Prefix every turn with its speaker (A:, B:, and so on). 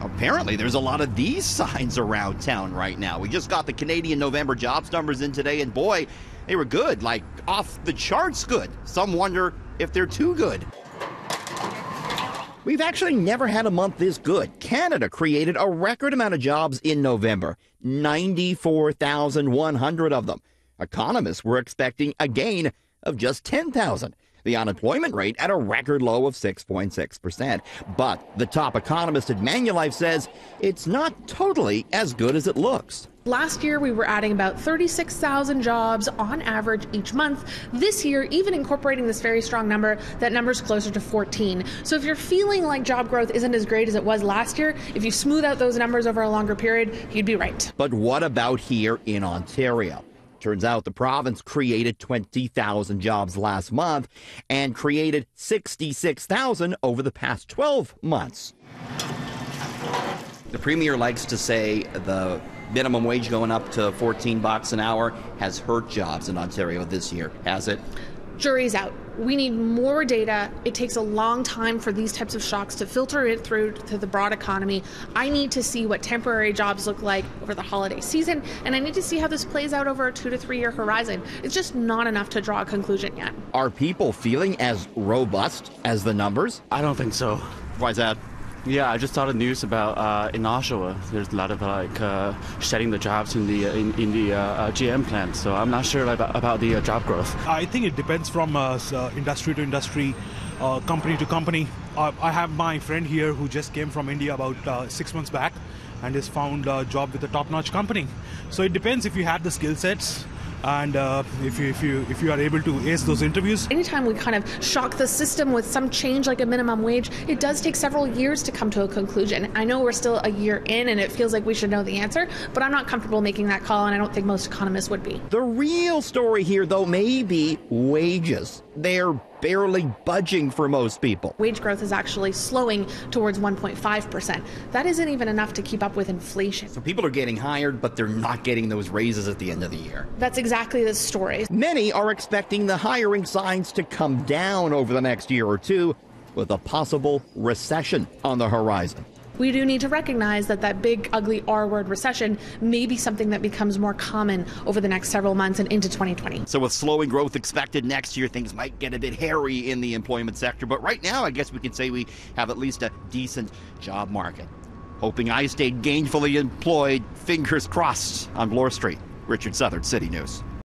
A: Apparently, there's a lot of these signs around town right now. We just got the Canadian November jobs numbers in today, and boy, they were good, like off the charts good. Some wonder if they're too good. We've actually never had a month this good. Canada created a record amount of jobs in November, 94,100 of them. Economists were expecting a gain of just 10,000. The unemployment rate at a record low of 6.6%. But the top economist at Manulife says it's not totally as good as it looks.
B: Last year, we were adding about 36,000 jobs on average each month. This year, even incorporating this very strong number, that number's closer to 14. So if you're feeling like job growth isn't as great as it was last year, if you smooth out those numbers over a longer period, you'd be right.
A: But what about here in Ontario? Turns out the province created 20,000 jobs last month and created 66,000 over the past 12 months. The Premier likes to say the minimum wage going up to $14 an hour has hurt jobs in Ontario this year. Has it?
B: Jury's out. We need more data. It takes a long time for these types of shocks to filter it through to the broad economy. I need to see what temporary jobs look like over the holiday season, and I need to see how this plays out over a 2 to 3 year horizon. It's just not enough to draw a conclusion yet.
A: Are people feeling as robust as the numbers?
C: I don't think so.
A: Why is that?
C: Yeah, I just saw the news about in Oshawa. There's a lot of shedding the jobs in the GM plant. So I'm not sure about the job growth.
D: I think it depends from industry to industry, company to company. I have my friend here who just came from India about 6 months back and has found a job with a top-notch company. So it depends if you have the skill sets. And if you are able to ace those interviews.
B: Anytime we kind of shock the system with some change like a minimum wage, it does take several years to come to a conclusion. I know we're still a year in and it feels like we should know the answer, but I'm not comfortable making that call, and I don't think most economists would be.
A: The real story here, though, may be wages. They're barely budging for most people.
B: Wage growth is actually slowing towards 1.5%. That isn't even enough to keep up with inflation.
A: So people are getting hired, but they're not getting those raises at the end of the year.
B: That's exactly the story.
A: Many are expecting the hiring signs to come down over the next year or two, with a possible recession on the horizon.
B: We do need to recognize that that big, ugly R-word recession may be something that becomes more common over the next several months and into 2020.
A: So with slowing growth expected next year, things might get a bit hairy in the employment sector. But right now, I guess we can say we have at least a decent job market. Hoping I stayed gainfully employed, fingers crossed, on Bloor Street. Richard Southard, City News.